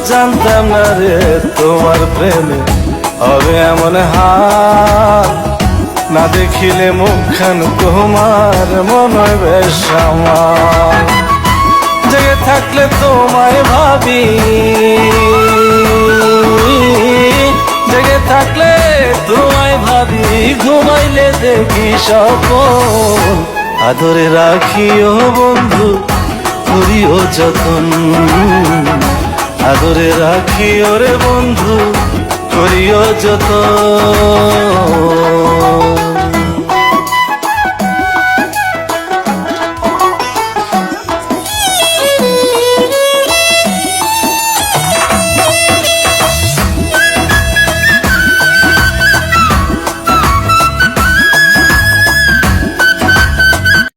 জানতাম না রে তোমার প্রেমে হবে এমন হাল, না দেখিলে মুখখান তোমার মন হয় বেশ আমার। জেগে থাকলে তোমায় ভাবি, জেগে থাকলে তোমায় ভাবি, ঘুমাইলে দেখি স্বপন। আদরে রাখিও বন্ধু, করিও যতন, আদরে রাখিও রে বন্ধু, করিও যতন।